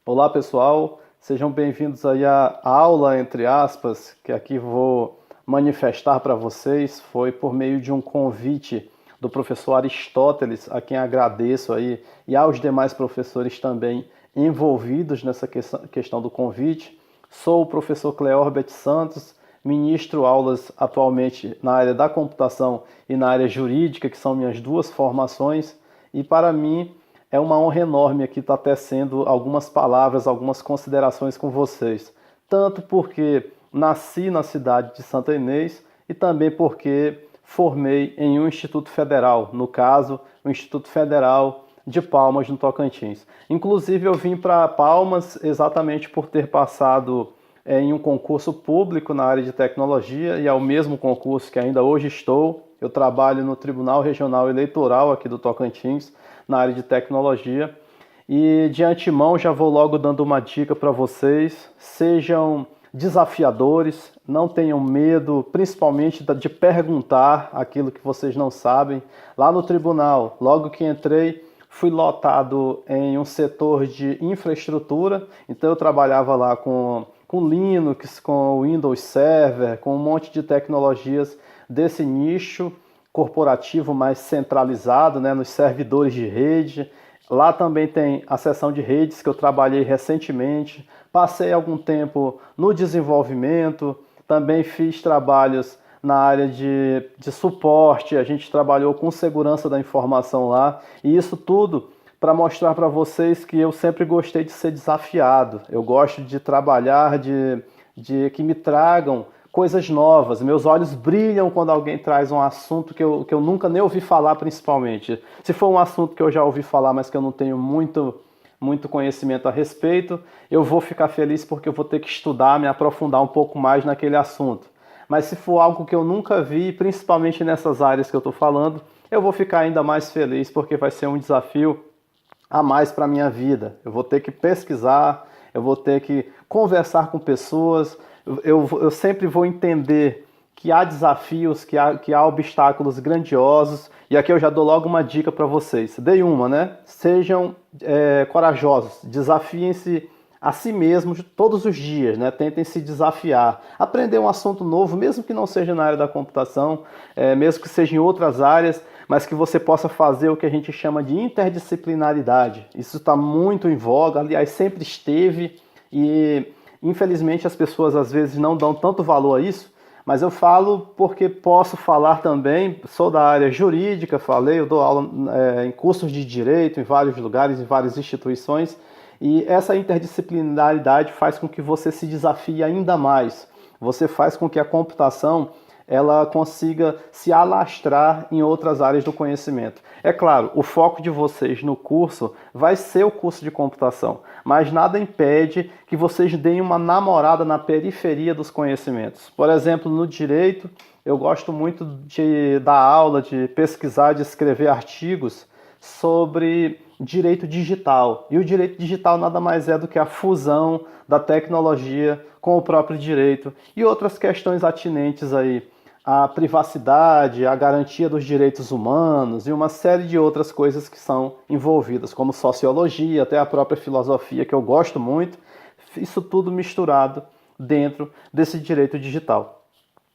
Olá pessoal, sejam bem-vindos aí à aula, entre aspas, que aqui vou manifestar para vocês. Foi por meio de um convite do professor Aristóteles, a quem agradeço aí, e aos demais professores também envolvidos nessa questão do convite. Sou o professor Cleorbert Santos, ministro aulas atualmente na área da computação e na área jurídica, que são minhas duas formações, e para mim é uma honra enorme aqui estar tecendo algumas palavras, algumas considerações com vocês. Tanto porque nasci na cidade de Santa Inês e também porque formei em um instituto federal, no caso, o Instituto Federal de Palmas, no Tocantins. Inclusive, eu vim para Palmas exatamente por ter passado em um concurso público na área de tecnologia, e é o mesmo concurso que ainda hoje estou. Eu trabalho no Tribunal Regional Eleitoral aqui do Tocantins, na área de tecnologia. E de antemão já vou logo dando uma dica para vocês: sejam desafiadores, não tenham medo, principalmente de perguntar aquilo que vocês não sabem. Lá no tribunal, logo que entrei, fui lotado em um setor de infraestrutura, então eu trabalhava lá com Linux, com Windows Server, com um monte de tecnologias desse nicho corporativo mais centralizado, né, nos servidores de rede. Lá também tem a seção de redes que eu trabalhei recentemente. Passei algum tempo no desenvolvimento, também fiz trabalhos na área de suporte, a gente trabalhou com segurança da informação lá, e isso tudo para mostrar para vocês que eu sempre gostei de ser desafiado. Eu gosto de trabalhar, de que me tragam coisas novas. Meus olhos brilham quando alguém traz um assunto que eu nunca nem ouvi falar, principalmente. Se for um assunto que eu já ouvi falar, mas que eu não tenho muito conhecimento a respeito, eu vou ficar feliz porque eu vou ter que estudar, me aprofundar um pouco mais naquele assunto. Mas se for algo que eu nunca vi, principalmente nessas áreas que eu estou falando, eu vou ficar ainda mais feliz porque vai ser um desafio a mais para a minha vida. Eu vou ter que pesquisar, eu vou ter que conversar com pessoas, eu sempre vou entender que há desafios, que há obstáculos grandiosos, e aqui eu já dou logo uma dica para vocês. Dei uma, né? Sejam corajosos, desafiem-se a si mesmos todos os dias, né? Tentem se desafiar, aprender um assunto novo, mesmo que não seja na área da computação, mesmo que seja em outras áreas, mas que você possa fazer o que a gente chama de interdisciplinaridade. Isso está muito em voga, aliás, sempre esteve, e infelizmente as pessoas às vezes não dão tanto valor a isso, mas eu falo porque posso falar também. Sou da área jurídica, falei, eu dou aula em cursos de direito em vários lugares, em várias instituições, e essa interdisciplinaridade faz com que você se desafie ainda mais. Você faz com que a computação ela consiga se alastrar em outras áreas do conhecimento. É claro, o foco de vocês no curso vai ser o curso de computação, mas nada impede que vocês deem uma namorada na periferia dos conhecimentos. Por exemplo, no direito, eu gosto muito de dar aula, de pesquisar, de escrever artigos sobre direito digital. E o direito digital nada mais é do que a fusão da tecnologia com o próprio direito e outras questões atinentes aí à privacidade, à garantia dos direitos humanos e uma série de outras coisas que são envolvidas, como sociologia, até a própria filosofia, que eu gosto muito. Isso tudo misturado dentro desse direito digital.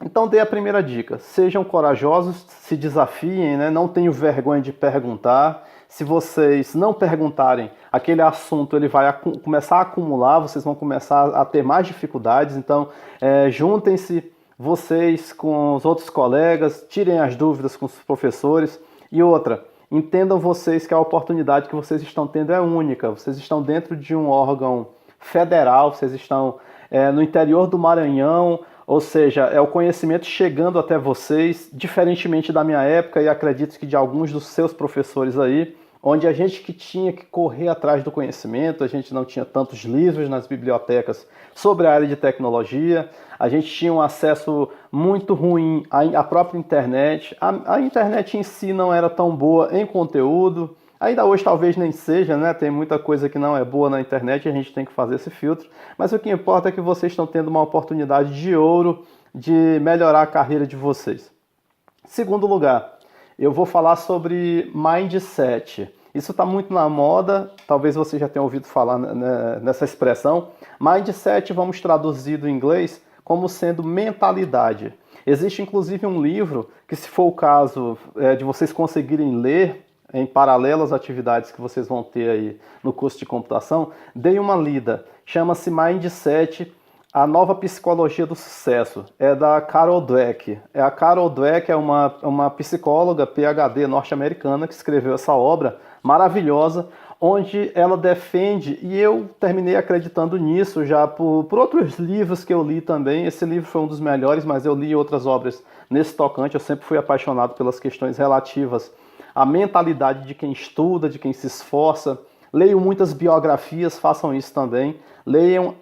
Então dei a primeira dica: sejam corajosos, se desafiem, né? Não tenham vergonha de perguntar. Se vocês não perguntarem, aquele assunto ele vai começar a acumular, vocês vão começar a ter mais dificuldades. Então juntem-se vocês com os outros colegas, tirem as dúvidas com os professores. E outra, entendam vocês que a oportunidade que vocês estão tendo é única. Vocês estão dentro de um órgão federal, vocês estão no interior do Maranhão, ou seja, é o conhecimento chegando até vocês, diferentemente da minha época e acredito que de alguns dos seus professores aí, onde a gente que tinha que correr atrás do conhecimento, a gente não tinha tantos livros nas bibliotecas sobre a área de tecnologia, a gente tinha um acesso muito ruim à própria internet, a internet em si não era tão boa em conteúdo. Ainda hoje talvez nem seja, né? Tem muita coisa que não é boa na internet e a gente tem que fazer esse filtro. Mas o que importa é que vocês estão tendo uma oportunidade de ouro de melhorar a carreira de vocês. Segundo lugar, eu vou falar sobre mindset. Isso está muito na moda, talvez você já tenha ouvido falar nessa expressão. Mindset, vamos traduzir do inglês como sendo mentalidade. Existe inclusive um livro que, se for o caso de vocês conseguirem ler em paralelo às atividades que vocês vão ter aí no curso de computação, deem uma lida. Chama-se Mindset, a nova psicologia do sucesso. É da Carol Dweck. A Carol Dweck é uma psicóloga PhD norte-americana que escreveu essa obra maravilhosa, onde ela defende, e eu terminei acreditando nisso já por outros livros que eu li também. Esse livro foi um dos melhores, mas eu li outras obras nesse tocante. Eu sempre fui apaixonado pelas questões relativas à mentalidade de quem estuda, de quem se esforça. Leiam muitas biografias, façam isso também. Leiam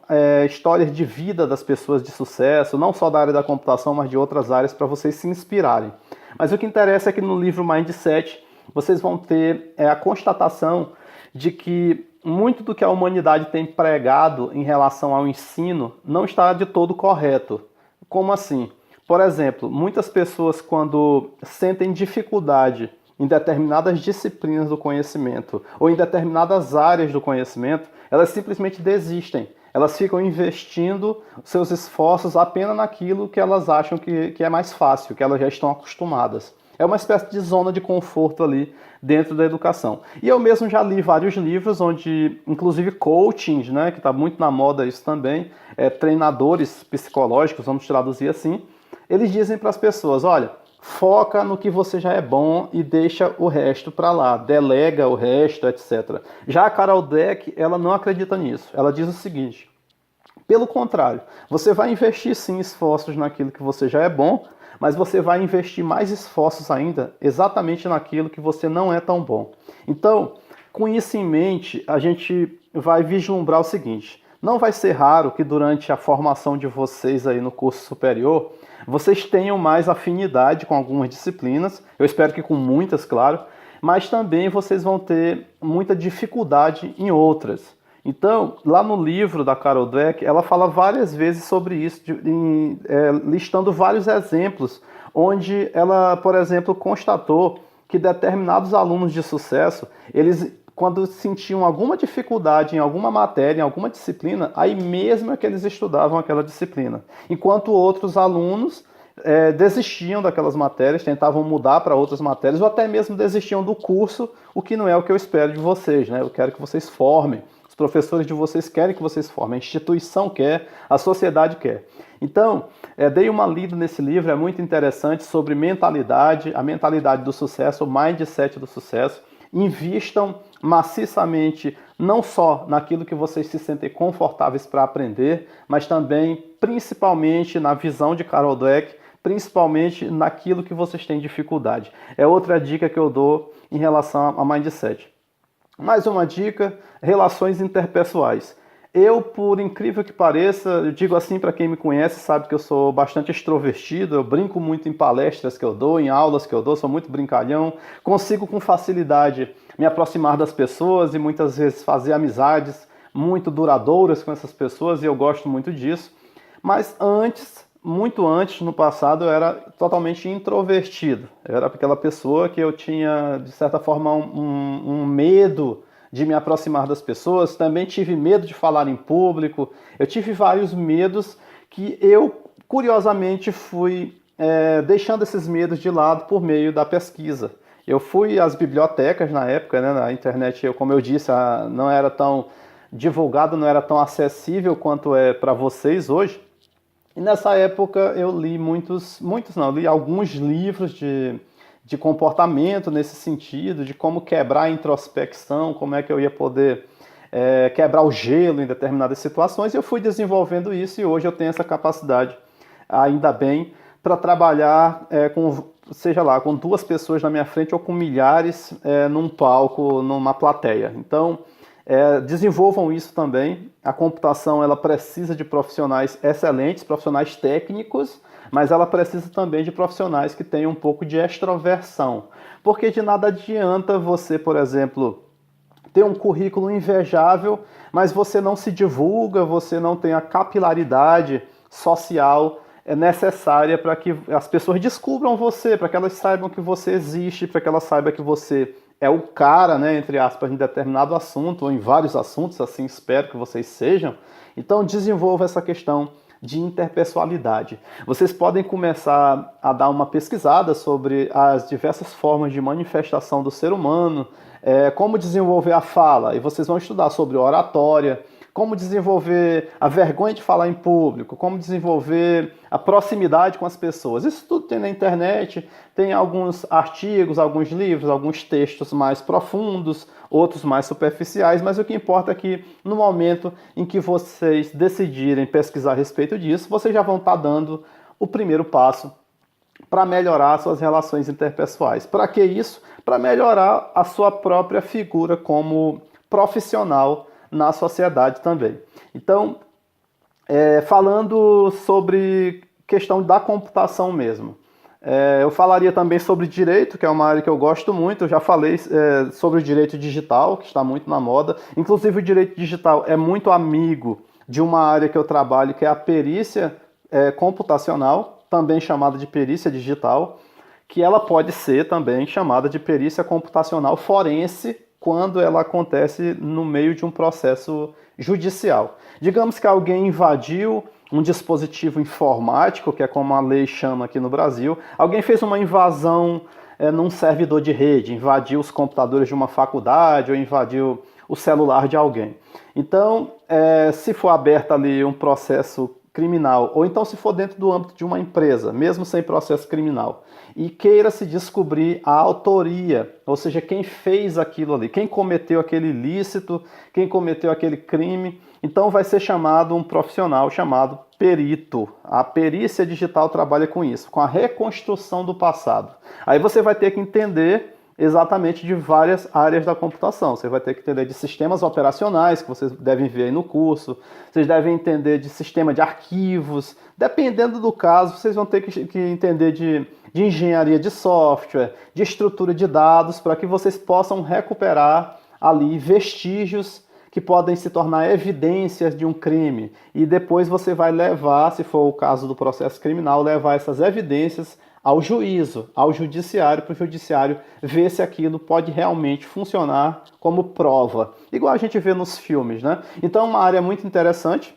histórias de vida das pessoas de sucesso, não só da área da computação, mas de outras áreas, para vocês se inspirarem. Mas o que interessa é que no livro Mindset, vocês vão ter a constatação de que muito do que a humanidade tem pregado em relação ao ensino não está de todo correto. Como assim? Por exemplo, muitas pessoas, quando sentem dificuldade em determinadas disciplinas do conhecimento ou em determinadas áreas do conhecimento, elas simplesmente desistem. Elas ficam investindo seus esforços apenas naquilo que elas acham que é mais fácil, que elas já estão acostumadas. É uma espécie de zona de conforto ali dentro da educação. E eu mesmo já li vários livros onde, inclusive coachings, né, que está muito na moda isso também, treinadores psicológicos, vamos traduzir assim, eles dizem para as pessoas, olha, foca no que você já é bom e deixa o resto para lá, delega o resto, etc. Já a Carol Dweck, ela não acredita nisso. Ela diz o seguinte, pelo contrário, você vai investir sim esforços naquilo que você já é bom, mas você vai investir mais esforços ainda exatamente naquilo que você não é tão bom. Então, com isso em mente, a gente vai vislumbrar o seguinte, não vai ser raro que durante a formação de vocês aí no curso superior, vocês tenham mais afinidade com algumas disciplinas, eu espero que com muitas, claro, mas também vocês vão ter muita dificuldade em outras. Então, lá no livro da Carol Dweck, ela fala várias vezes sobre isso, listando vários exemplos, onde ela, por exemplo, constatou que determinados alunos de sucesso, eles, quando sentiam alguma dificuldade em alguma matéria, em alguma disciplina, aí mesmo é que eles estudavam aquela disciplina. Enquanto outros alunos desistiam daquelas matérias, tentavam mudar para outras matérias, ou até mesmo desistiam do curso, o que não é o que eu espero de vocês, né? Eu quero que vocês formem. Os professores de vocês querem que vocês formem, a instituição quer, a sociedade quer. Então, dei uma lida nesse livro, é muito interessante, sobre mentalidade, a mentalidade do sucesso, o mindset do sucesso. Invistam maciçamente não só naquilo que vocês se sentem confortáveis para aprender, mas também, principalmente, na visão de Carol Dweck, principalmente naquilo que vocês têm dificuldade. É outra dica que eu dou em relação a mindset. Mais uma dica, relações interpessoais. Eu, por incrível que pareça, eu digo assim para quem me conhece, sabe que eu sou bastante extrovertido, eu brinco muito em palestras que eu dou, em aulas que eu dou, sou muito brincalhão, consigo com facilidade me aproximar das pessoas e muitas vezes fazer amizades muito duradouras com essas pessoas e eu gosto muito disso. Mas antes, muito antes, no passado, eu era totalmente introvertido. Eu era aquela pessoa que eu tinha, de certa forma, um medo de me aproximar das pessoas. Também tive medo de falar em público. Eu tive vários medos que eu, curiosamente, fui deixando esses medos de lado por meio da pesquisa. Eu fui às bibliotecas na época, né, na internet, como eu disse, não era tão divulgado, não era tão acessível quanto é para vocês hoje. E nessa época eu li li alguns livros de comportamento nesse sentido, de como quebrar a introspecção, como é que eu ia poder quebrar o gelo em determinadas situações. E eu fui desenvolvendo isso e hoje eu tenho essa capacidade, ainda bem, para trabalhar com 2 pessoas na minha frente ou com milhares num palco, numa plateia. Então, desenvolvam isso também. A computação ela precisa de profissionais excelentes, profissionais técnicos, mas ela precisa também de profissionais que tenham um pouco de extroversão. Porque de nada adianta você, por exemplo, ter um currículo invejável, mas você não se divulga, você não tem a capilaridade social necessária para que as pessoas descubram você, para que elas saibam que você existe, para que elas saibam que você é o cara, né, entre aspas, em determinado assunto, ou em vários assuntos, assim espero que vocês sejam. Então desenvolva essa questão de interpessoalidade. Vocês podem começar a dar uma pesquisada sobre as diversas formas de manifestação do ser humano, como desenvolver a fala, e vocês vão estudar sobre oratória, como desenvolver a vergonha de falar em público, como desenvolver a proximidade com as pessoas. Isso tudo tem na internet, tem alguns artigos, alguns livros, alguns textos mais profundos, outros mais superficiais, mas o que importa é que no momento em que vocês decidirem pesquisar a respeito disso, vocês já vão estar dando o primeiro passo para melhorar suas relações interpessoais. Para que isso? Para melhorar a sua própria figura como profissional na sociedade também. Então, falando sobre questão da computação mesmo, eu falaria também sobre direito, que é uma área que eu gosto muito. Eu já falei sobre o direito digital, que está muito na moda. Inclusive, o direito digital é muito amigo de uma área que eu trabalho, que é a perícia computacional, também chamada de perícia digital, que ela pode ser também chamada de perícia computacional forense, quando ela acontece no meio de um processo judicial. Digamos que alguém invadiu um dispositivo informático, que é como a lei chama aqui no Brasil, alguém fez uma invasão num servidor de rede, invadiu os computadores de uma faculdade ou invadiu o celular de alguém. Então, se for aberto ali um processo criminal, ou então se for dentro do âmbito de uma empresa, mesmo sem processo criminal, e queira se descobrir a autoria, ou seja, quem fez aquilo ali, quem cometeu aquele ilícito, quem cometeu aquele crime, então vai ser chamado um profissional chamado perito. A perícia digital trabalha com isso, com a reconstrução do passado. Aí você vai ter que entender exatamente de várias áreas da computação. Você vai ter que entender de sistemas operacionais, que vocês devem ver aí no curso. Vocês devem entender de sistema de arquivos. Dependendo do caso, vocês vão ter que entender de engenharia de software, de estrutura de dados, para que vocês possam recuperar ali vestígios que podem se tornar evidências de um crime. E depois você vai levar, se for o caso do processo criminal, levar essas evidências ao juízo, ao judiciário, para o judiciário ver se aquilo pode realmente funcionar como prova, igual a gente vê nos filmes, né? Então, uma área muito interessante,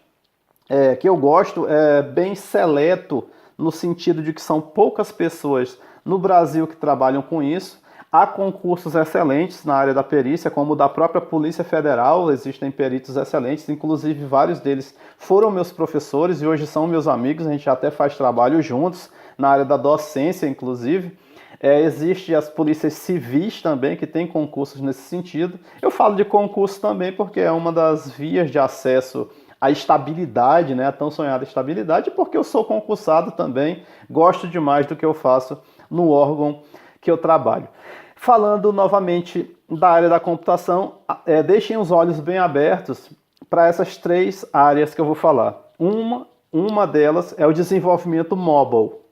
que eu gosto, é bem seleto, no sentido de que são poucas pessoas no Brasil que trabalham com isso. Há concursos excelentes na área da perícia, como o da própria Polícia Federal, existem peritos excelentes, inclusive vários deles foram meus professores e hoje são meus amigos, a gente até faz trabalho juntos, na área da docência, inclusive. Existe as polícias civis também, que tem concursos nesse sentido. Eu falo de concurso também porque é uma das vias de acesso à estabilidade, né, a tão sonhada estabilidade, porque eu sou concursado também, gosto demais do que eu faço no órgão que eu trabalho. Falando novamente da área da computação, deixem os olhos bem abertos para essas três áreas que eu vou falar. Uma delas é o desenvolvimento mobile,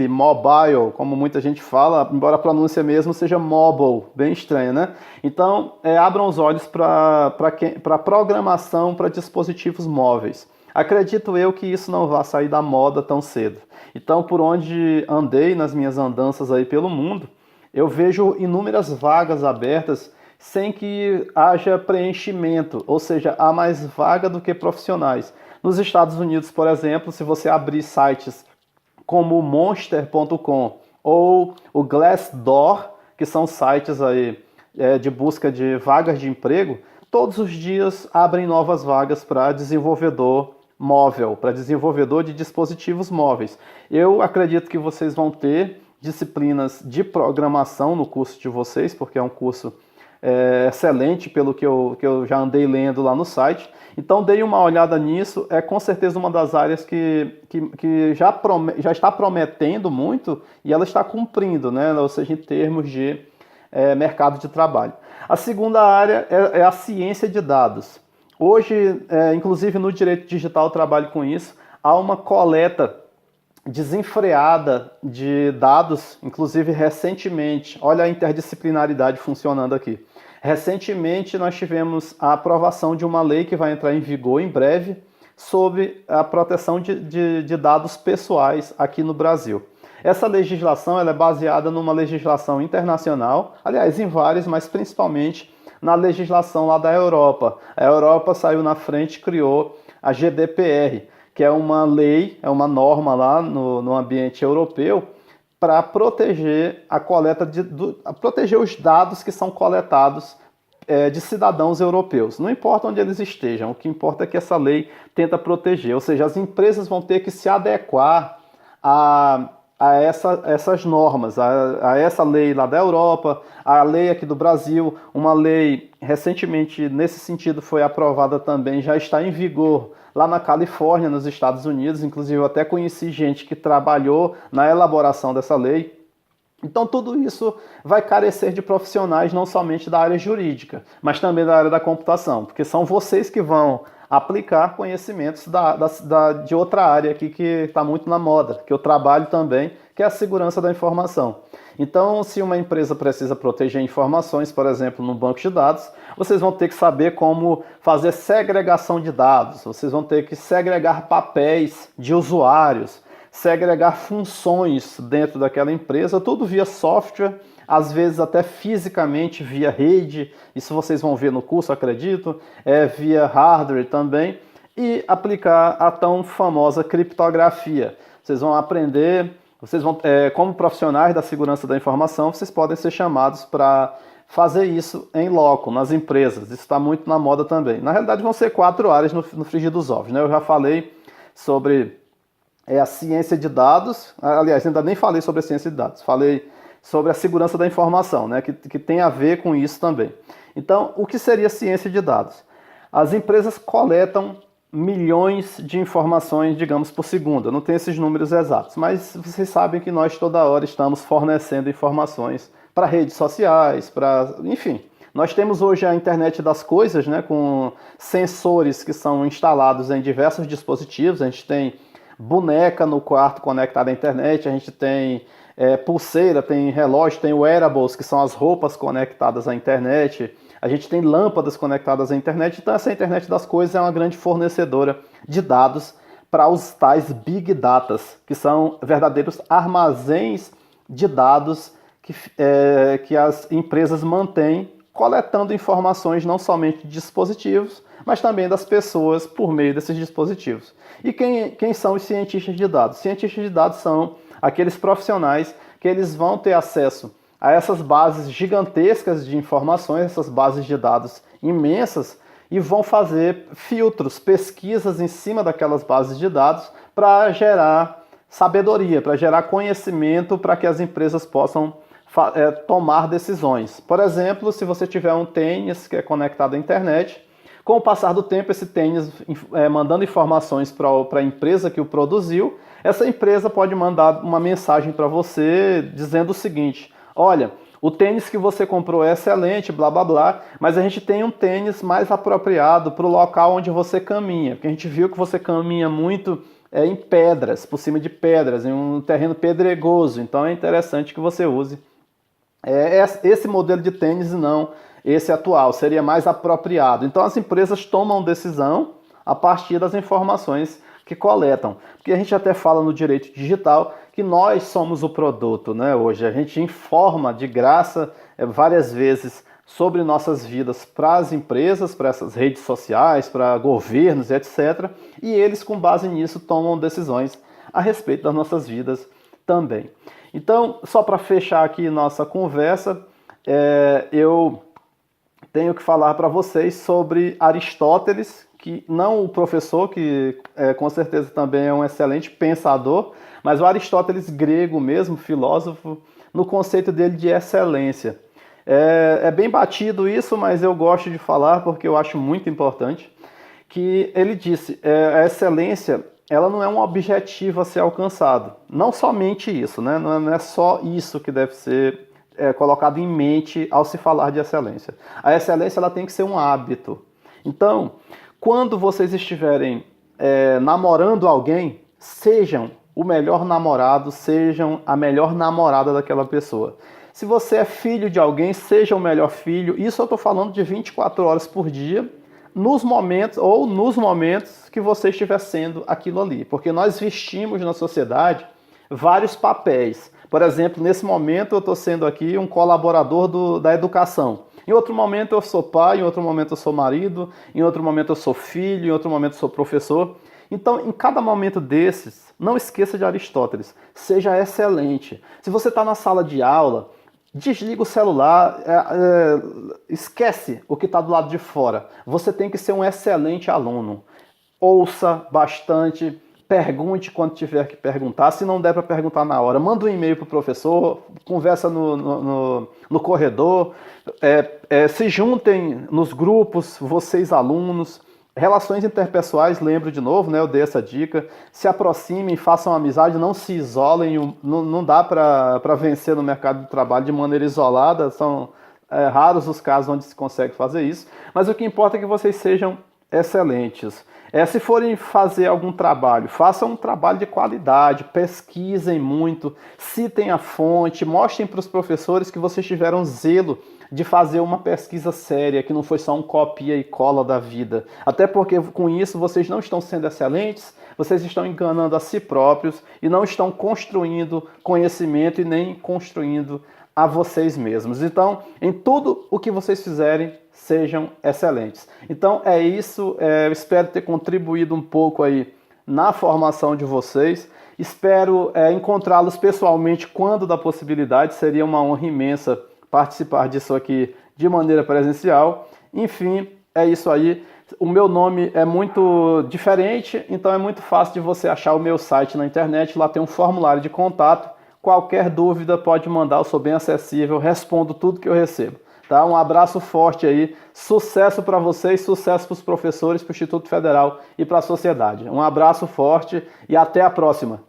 mobile, como muita gente fala, embora a pronúncia mesmo seja mobile, bem estranha, né? Então, abram os olhos para programação para dispositivos móveis. Acredito eu que isso não vai sair da moda tão cedo. Então, por onde andei nas minhas andanças aí pelo mundo, eu vejo inúmeras vagas abertas sem que haja preenchimento, ou seja, há mais vaga do que profissionais. Nos Estados Unidos, por exemplo, se você abrir sites como o Monster.com ou o Glassdoor, que são sites aí, de busca de vagas de emprego, todos os dias abrem novas vagas para desenvolvedor móvel, para desenvolvedor de dispositivos móveis. Eu acredito que vocês vão ter disciplinas de programação no curso de vocês, porque é um curso excelente pelo que eu já andei lendo lá no site. Então deem uma olhada nisso, é com certeza uma das áreas que já está prometendo muito e ela está cumprindo, né? Ou seja, em termos de mercado de trabalho. A segunda área é a ciência de dados. Hoje, inclusive no direito digital eu trabalho com isso, há uma coleta desenfreada de dados, inclusive recentemente, olha a interdisciplinaridade funcionando aqui. Recentemente nós tivemos a aprovação de uma lei que vai entrar em vigor em breve sobre a proteção de dados pessoais aqui no Brasil. Essa legislação ela é baseada numa legislação internacional, aliás, em várias, mas principalmente na legislação lá da Europa. A Europa saiu na frente e criou a GDPR, que é uma lei, é uma norma lá no ambiente europeu para proteger a coleta proteger os dados que são coletados de cidadãos europeus. Não importa onde eles estejam, o que importa é que essa lei tenta proteger, ou seja, as empresas vão ter que se adequar a essas normas, a essa lei lá da Europa, a lei aqui do Brasil, uma lei recentemente nesse sentido foi aprovada também, já está em vigor lá na Califórnia, nos Estados Unidos, inclusive eu até conheci gente que trabalhou na elaboração dessa lei. Então tudo isso vai carecer de profissionais não somente da área jurídica, mas também da área da computação, porque são vocês que vão aplicar conhecimentos de outra área aqui que está muito na moda, que eu trabalho também, que é a segurança da informação. Então, se uma empresa precisa proteger informações, por exemplo, no banco de dados, vocês vão ter que saber como fazer segregação de dados, vocês vão ter que segregar papéis de usuários, segregar funções dentro daquela empresa, tudo via software, às vezes até fisicamente via rede, isso vocês vão ver no curso, acredito, via hardware também, e aplicar a tão famosa criptografia. Vocês vão aprender, como profissionais da segurança da informação, vocês podem ser chamados para fazer isso em loco, nas empresas, isso está muito na moda também. Na realidade vão ser 4 áreas no frigir dos ovos, né? Eu já falei sobre a ciência de dados, aliás, ainda nem falei sobre a ciência de dados, falei sobre a segurança da informação, né, que tem a ver com isso também. Então, o que seria ciência de dados? As empresas coletam milhões de informações, digamos, por segundo. Eu não tenho esses números exatos, mas vocês sabem que nós toda hora estamos fornecendo informações para redes sociais, enfim. Nós temos hoje a internet das coisas, né, com sensores que são instalados em diversos dispositivos. A gente tem boneca no quarto conectada à internet, a gente tem pulseira, tem relógio, tem wearables, que são as roupas conectadas à internet, a gente tem lâmpadas conectadas à internet, então essa internet das coisas é uma grande fornecedora de dados para os tais Big Datas, que são verdadeiros armazéns de dados que as empresas mantêm, coletando informações não somente de dispositivos, mas também das pessoas por meio desses dispositivos. E quem são os cientistas de dados? Cientistas de dados são aqueles profissionais que eles vão ter acesso a essas bases gigantescas de informações, essas bases de dados imensas, e vão fazer filtros, pesquisas em cima daquelas bases de dados para gerar sabedoria, para gerar conhecimento para que as empresas possam tomar decisões. Por exemplo, se você tiver um tênis que é conectado à internet, com o passar do tempo, esse tênis mandando informações para a empresa que o produziu, essa empresa pode mandar uma mensagem para você dizendo o seguinte: olha, o tênis que você comprou é excelente, blá blá blá, mas a gente tem um tênis mais apropriado para o local onde você caminha, porque a gente viu que você caminha muito em pedras, por cima de pedras, em um terreno pedregoso, então é interessante que você use esse modelo de tênis e não esse atual, seria mais apropriado. Então as empresas tomam decisão a partir das informações que coletam. Porque a gente até fala no direito digital que nós somos o produto, né? Hoje a gente informa de graça várias vezes sobre nossas vidas para as empresas, para essas redes sociais, para governos, etc. E eles, com base nisso, tomam decisões a respeito das nossas vidas também. Então, só para fechar aqui nossa conversa, eu tenho que falar para vocês sobre Aristóteles, que não o professor, que com certeza também é um excelente pensador, mas o Aristóteles grego mesmo, filósofo, no conceito dele de excelência. É bem batido isso, mas eu gosto de falar porque eu acho muito importante, que ele disse, a excelência ela não é um objetivo a ser alcançado. Não somente isso, né? Não é só isso que deve ser colocado em mente ao se falar de excelência. A excelência ela tem que ser um hábito. Então, quando vocês estiverem namorando alguém, sejam o melhor namorado, sejam a melhor namorada daquela pessoa. Se você é filho de alguém, seja o melhor filho. Isso eu estou falando de 24 horas por dia, nos momentos que você estiver sendo aquilo ali. Porque nós vestimos na sociedade vários papéis. Por exemplo, nesse momento eu estou sendo aqui um colaborador da educação. Em outro momento eu sou pai, em outro momento eu sou marido, em outro momento eu sou filho, em outro momento eu sou professor. Então, em cada momento desses, não esqueça de Aristóteles, seja excelente. Se você está na sala de aula, desliga o celular, esquece o que está do lado de fora. Você tem que ser um excelente aluno. Ouça bastante, pergunte quando tiver que perguntar. Se não der para perguntar na hora, manda um e-mail para o professor, conversa no corredor, se juntem nos grupos, vocês alunos. Relações interpessoais, lembro de novo, né? Eu dei essa dica. Se aproximem, façam amizade, não se isolem. Não dá para vencer no mercado de trabalho de maneira isolada. São raros os casos onde se consegue fazer isso. Mas o que importa é que vocês sejam excelentes. Se forem fazer algum trabalho, façam um trabalho de qualidade, pesquisem muito, citem a fonte, mostrem para os professores que vocês tiveram zelo de fazer uma pesquisa séria, que não foi só um copia e cola da vida. Até porque com isso vocês não estão sendo excelentes, vocês estão enganando a si próprios e não estão construindo conhecimento e nem construindo a vocês mesmos. Então, em tudo o que vocês fizerem, sejam excelentes. Então é isso, eu espero ter contribuído um pouco aí na formação de vocês. Espero encontrá-los pessoalmente quando da possibilidade, seria uma honra imensa participar disso aqui de maneira presencial. Enfim, é isso aí. O meu nome é muito diferente, então é muito fácil de você achar o meu site na internet. Lá tem um formulário de contato. Qualquer dúvida pode mandar, eu sou bem acessível, respondo tudo que eu recebo. Tá? Um abraço forte aí, sucesso para vocês, sucesso para os professores, para o Instituto Federal e para a sociedade. Um abraço forte e até a próxima.